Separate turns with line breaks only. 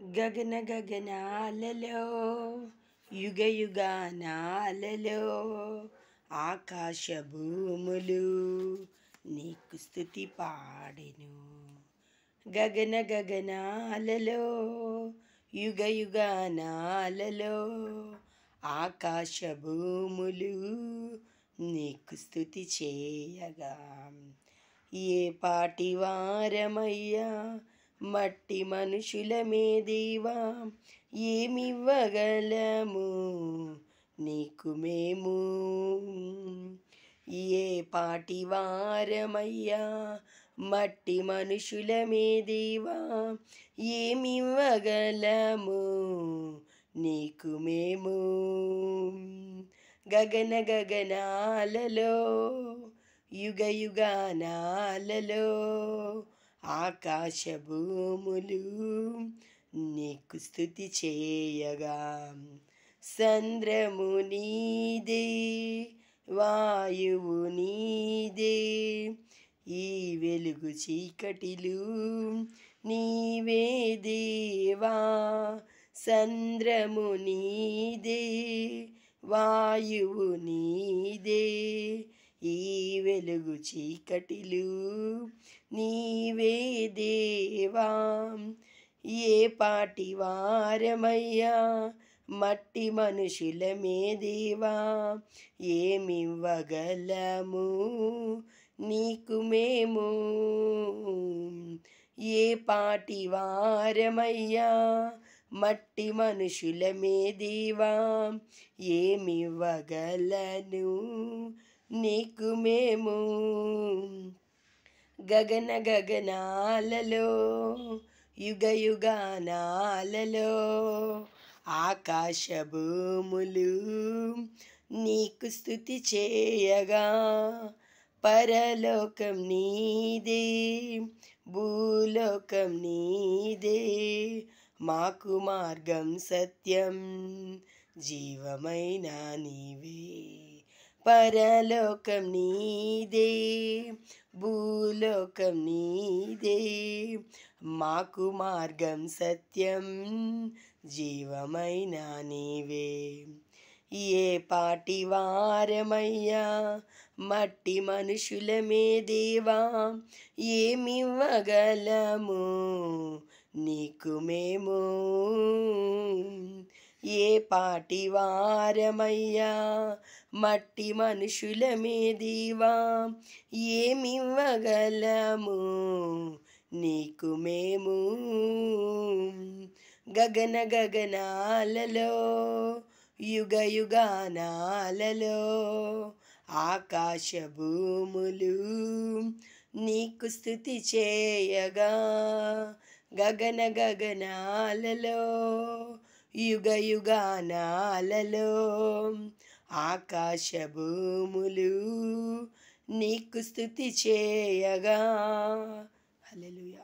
గగన గగనాలలో యుగ యుగానాలలో ఆకాశ భూములు నీకు స్తుతి పాడెను. గగన గగనాలలో యుగ యుగానాలలో ఆకాశ భూములు నీకు స్తుతి చేయగా, ఏ పాటి వారమయ్యా మట్టి మనుషులమే దేవా, ఏమివ్వగలము నీకు మేము. ఏ పాటి వారమయ్యా మట్టి మనుషులమే దేవా, ఏమివ్వగలము నీకు మేము. గగన గగనాలలో యుగ యుగానాలలో ఆకాశ భూములు నీకు స్తుతి చేయగా, సంద్రము నీదే వాయువు నీదే, ఈ వెలుగు చీకటిలు నీవే దేవా. సంద్రము నీదే వాయువు నీదే, ఈ వెలుగు చీకటిలు నీవే దేవా. ఏ పాటి వారమయ్యా మట్టి మనుషులమే దేవా, ఏమివ్వగలము నీకు మేము. ఏ పాటి వారమయ్యా మట్టి మనుషులమే దేవా, ఏమివ్వగలను నీకు మేము. గగన గగనాలలో యుగ యుగానాలలో ఆకాశ భూములు నీకు స్తుతి చేయగా, పరలోకం నీదే భూలోకం నీదే, మాకు మార్గం సత్యం జీవమైన నీవే. పరలోకం నీదే భూలోకం నీదే, మాకు మార్గం సత్యం జీవమైన నీవే. ఏ పాటి వారమయ్యా మట్టి మనుషులమే దేవా, ఏమివ్వగలము నీకు మేము. ఏ పాటి వారమయ్యా మట్టి మనుషులమే దేవా, ఏమివ్వగలము నీకు మేము. గగన గగనాలలో యుగ యుగానాలలో ఆకాశ భూములు నీకు స్తుతి చేయగా, గగన గగనాలలో యుగ యుగానాలలో ఆకాశ భూములు నీకు స్తుతి చేయగా. హల్లెలూయా.